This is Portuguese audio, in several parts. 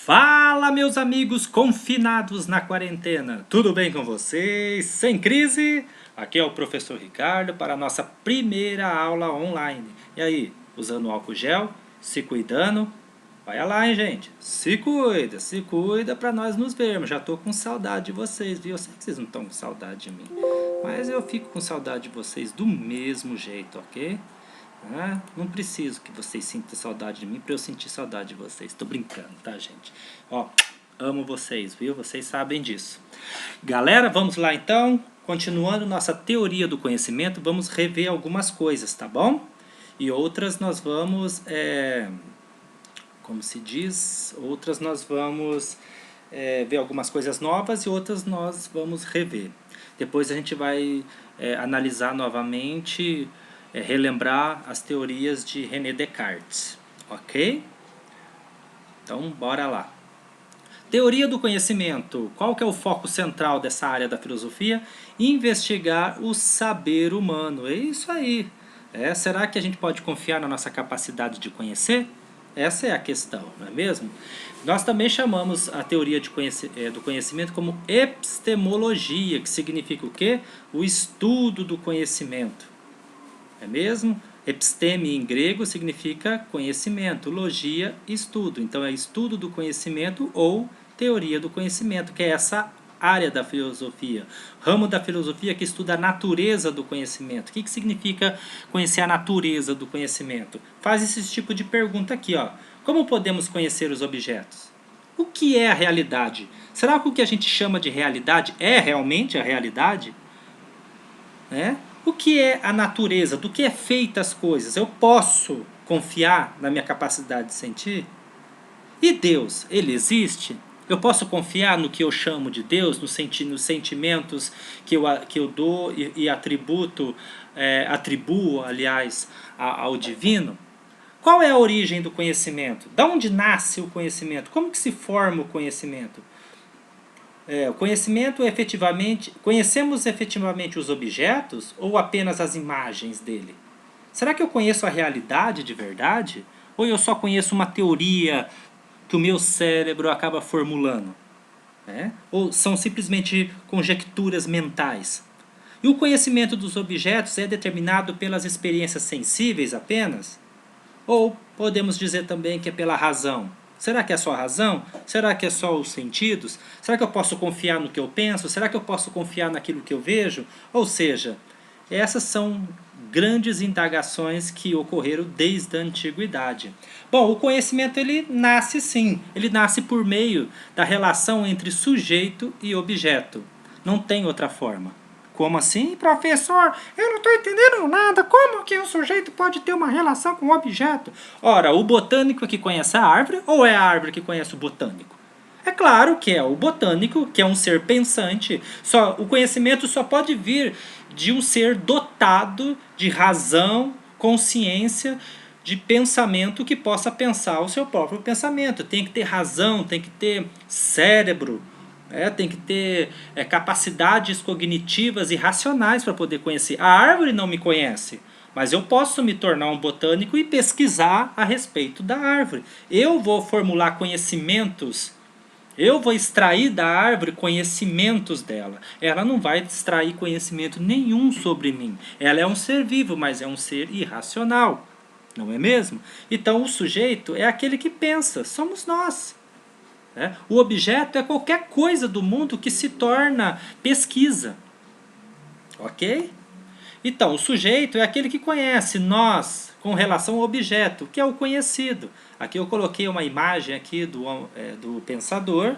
Fala, meus amigos confinados na quarentena, tudo bem com vocês? Sem crise? Aqui é o professor Ricardo para a nossa primeira aula online. E aí, usando álcool gel, se cuidando? Vai lá, hein, gente? Se cuida para nós nos vermos. Já tô com saudade de vocês, viu? Eu sei que vocês não estão com saudade de mim, mas eu fico com saudade de vocês do mesmo jeito, ok? Não preciso que vocês sintam saudade de mim para eu sentir saudade de vocês. Tô brincando, tá, gente? Ó, amo vocês, viu? Vocês sabem disso. Galera, vamos lá então. Continuando nossa teoria do conhecimento, vamos rever algumas coisas, tá bom? E outras nós vamos, como se diz, outras nós vamos ver algumas coisas novas e outras nós vamos rever. Depois a gente vai analisar novamente, relembrar as teorias de René Descartes, ok? Então, bora lá. Teoria do conhecimento. Qual que é o foco central dessa área da filosofia? Investigar o saber humano. É isso aí. Será que a gente pode confiar na nossa capacidade de conhecer? Essa é a questão, não é mesmo? Nós também chamamos a teoria do conhecimento como epistemologia, que significa o quê? O estudo do conhecimento. É mesmo? Episteme em grego significa conhecimento, logia, estudo. Então é estudo do conhecimento ou teoria do conhecimento, que é essa área da filosofia. Ramo da filosofia que estuda a natureza do conhecimento. O que significa conhecer a natureza do conhecimento? Faz esse tipo de pergunta aqui, ó. Como podemos conhecer os objetos? O que é a realidade? Será que o que a gente chama de realidade é realmente a realidade? O que é a natureza? Do que é feita as coisas? Eu posso confiar na minha capacidade de sentir? E Deus, ele existe? Eu posso confiar no que eu chamo de Deus, nos sentimentos que eu dou e atribuo, aliás, ao divino? Qual é a origem do conhecimento? Da onde nasce o conhecimento? Como que se forma o conhecimento? O conhecimento conhecemos efetivamente os objetos ou apenas as imagens dele? Será que eu conheço a realidade de verdade? Ou eu só conheço uma teoria que o meu cérebro acaba formulando? Ou são simplesmente conjecturas mentais? E o conhecimento dos objetos é determinado pelas experiências sensíveis apenas? Ou podemos dizer também que é pela razão? Será que é só a razão? Será que é só os sentidos? Será que eu posso confiar no que eu penso? Será que eu posso confiar naquilo que eu vejo? Ou seja, essas são grandes indagações que ocorreram desde a antiguidade. Bom, o conhecimento ele nasce sim, ele nasce por meio da relação entre sujeito e objeto. Não tem outra forma. Como assim, professor? Eu não estou entendendo nada. Como que o sujeito pode ter uma relação com o objeto? Ora, o botânico que conhece a árvore ou é a árvore que conhece o botânico? É claro que é o botânico, que é um ser pensante. O conhecimento só pode vir de um ser dotado de razão, consciência, de pensamento que possa pensar o seu próprio pensamento. Tem que ter razão, tem que ter cérebro. Tem que ter capacidades cognitivas e racionais para poder conhecer. A árvore não me conhece, mas eu posso me tornar um botânico e pesquisar a respeito da árvore. Eu vou formular conhecimentos, eu vou extrair da árvore conhecimentos dela. Ela não vai extrair conhecimento nenhum sobre mim. Ela é um ser vivo, mas é um ser irracional, não é mesmo? Então o sujeito é aquele que pensa, somos nós. O objeto é qualquer coisa do mundo que se torna pesquisa. Ok? Então, o sujeito é aquele que conhece, nós, com relação ao objeto, que é o conhecido. Aqui eu coloquei uma imagem aqui do pensador.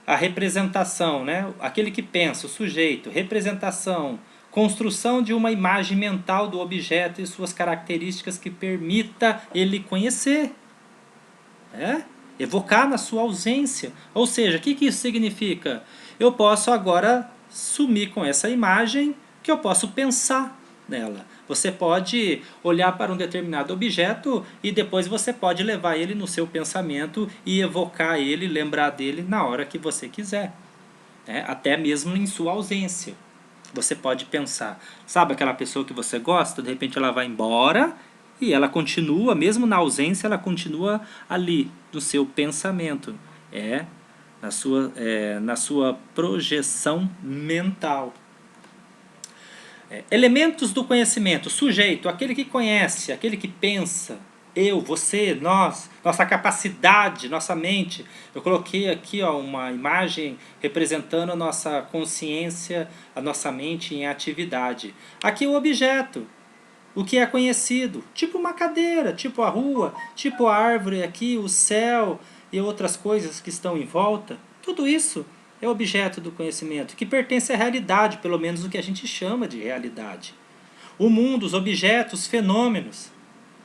A representação, aquele que pensa, o sujeito, representação, construção de uma imagem mental do objeto e suas características que permita ele conhecer. Evocar na sua ausência. Ou seja, o que isso significa? Eu posso agora sumir com essa imagem que eu posso pensar nela. Você pode olhar para um determinado objeto e depois você pode levar ele no seu pensamento e evocar ele, lembrar dele na hora que você quiser. Até mesmo em sua ausência. Você pode pensar. Sabe aquela pessoa que você gosta? De repente ela vai embora e ela continua, mesmo na ausência, ela continua ali, no seu pensamento, na sua projeção mental. Elementos do conhecimento: sujeito, aquele que conhece, aquele que pensa. Eu, você, nós, nossa capacidade, nossa mente. Eu coloquei aqui uma imagem representando a nossa consciência, a nossa mente em atividade. Aqui o objeto, o que é conhecido, tipo uma cadeira, tipo a rua, tipo a árvore aqui, o céu e outras coisas que estão em volta. Tudo isso é objeto do conhecimento, que pertence à realidade, pelo menos o que a gente chama de realidade. O mundo, os objetos, fenômenos,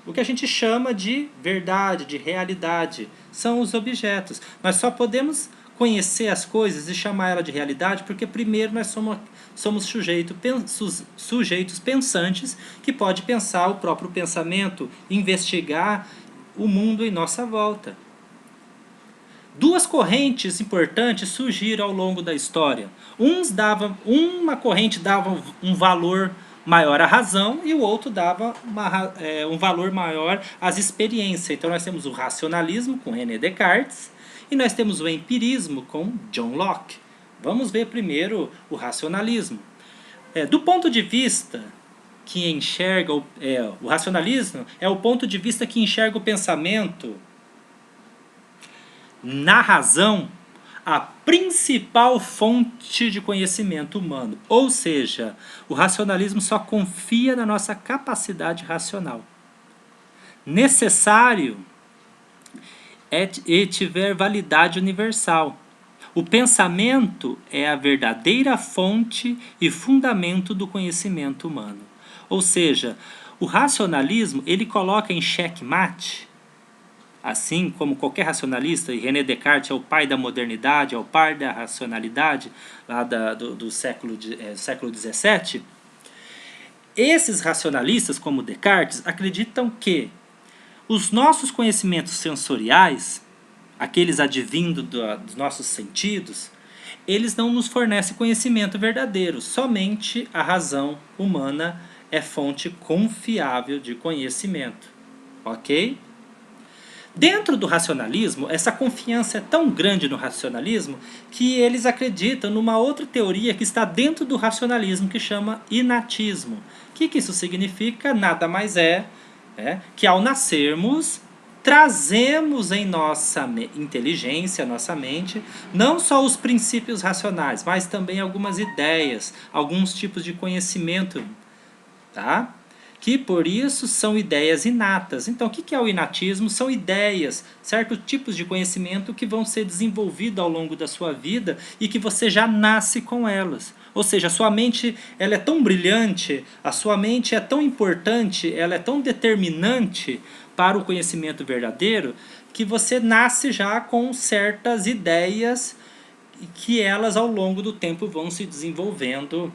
o que a gente chama de verdade, de realidade, são os objetos. Nós só podemos conhecer as coisas e chamar ela de realidade porque primeiro nós somos sujeitos pensantes que pode pensar o próprio pensamento, investigar o mundo em nossa volta. Duas correntes importantes surgiram ao longo da história. Uma corrente dava um valor maior à razão e o outro dava um valor maior às experiências. Então nós temos o racionalismo com René Descartes e nós temos o empirismo com John Locke. Vamos ver primeiro o racionalismo. Do ponto de vista que enxerga o racionalismo, é o ponto de vista que enxerga o pensamento na razão, a principal fonte de conhecimento humano. Ou seja, o racionalismo só confia na nossa capacidade racional. Necessário e tiver validade universal. O pensamento é a verdadeira fonte e fundamento do conhecimento humano. Ou seja, o racionalismo ele coloca em xeque-mate, assim como qualquer racionalista, e René Descartes é o pai da modernidade, é o pai da racionalidade, lá do século XVII, esses racionalistas, como Descartes, acreditam que os nossos conhecimentos sensoriais, aqueles advindo dos nossos sentidos, eles não nos fornecem conhecimento verdadeiro, somente a razão humana é fonte confiável de conhecimento. Ok? Dentro do racionalismo, essa confiança é tão grande no racionalismo que eles acreditam numa outra teoria que está dentro do racionalismo que chama inatismo. O que isso significa? Nada mais que ao nascermos, trazemos em nossa inteligência, nossa mente, não só os princípios racionais, mas também algumas ideias, alguns tipos de conhecimento, tá? Que por isso são ideias inatas. Então, o que é o inatismo? São ideias, certos tipos de conhecimento que vão ser desenvolvidos ao longo da sua vida e que você já nasce com elas. Ou seja, a sua mente ela é tão brilhante, a sua mente é tão importante, ela é tão determinante para o conhecimento verdadeiro, que você nasce já com certas ideias que elas ao longo do tempo vão se desenvolvendo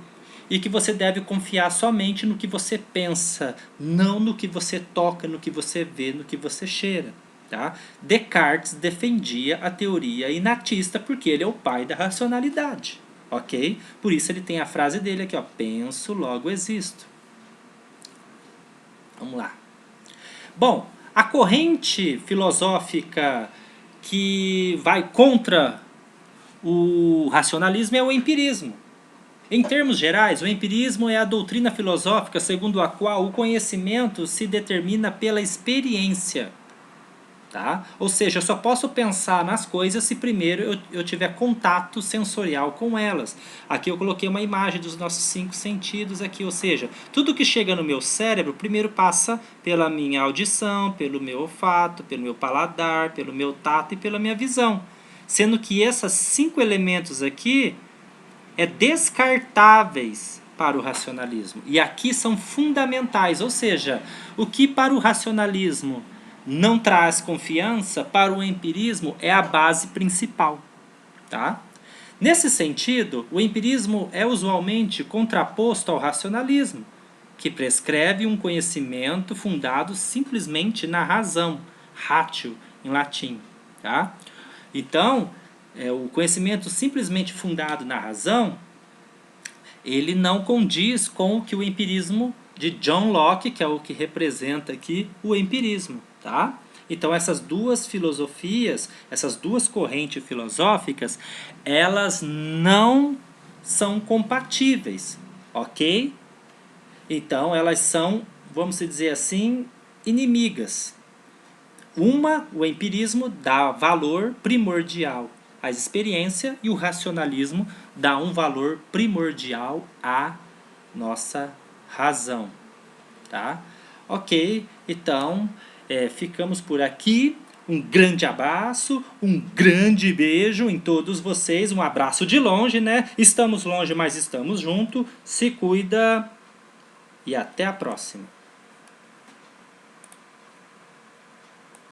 e que você deve confiar somente no que você pensa, não no que você toca, no que você vê, no que você cheira. Tá? Descartes defendia a teoria inatista porque ele é o pai da racionalidade. Ok? Por isso ele tem a frase dele aqui, penso, logo existo. Vamos lá. Bom, a corrente filosófica que vai contra o racionalismo é o empirismo. Em termos gerais, o empirismo é a doutrina filosófica segundo a qual o conhecimento se determina pela experiência. Tá? Ou seja, eu só posso pensar nas coisas se primeiro eu tiver contato sensorial com elas. Aqui eu coloquei uma imagem dos nossos 5 sentidos aqui, ou seja, tudo que chega no meu cérebro primeiro passa pela minha audição, pelo meu olfato, pelo meu paladar, pelo meu tato e pela minha visão. Sendo que esses 5 elementos aqui descartáveis para o racionalismo. E aqui são fundamentais, ou seja, o que para o racionalismo não traz confiança, para o empirismo é a base principal. Tá? Nesse sentido, o empirismo é usualmente contraposto ao racionalismo, que prescreve um conhecimento fundado simplesmente na razão, ratio em latim. Tá? Então, o conhecimento simplesmente fundado na razão, ele não condiz com o que o empirismo de John Locke, que é o que representa aqui o empirismo, tá? Então essas duas filosofias, essas duas correntes filosóficas, elas não são compatíveis, ok? Então elas são, vamos dizer assim, inimigas. O empirismo dá valor primordial à experiência e o racionalismo dá um valor primordial à nossa razão, tá? Ok, então ficamos por aqui. Um grande abraço, um grande beijo em todos vocês, um abraço de longe, né? Estamos longe, mas estamos juntos. Se cuida e até a próxima.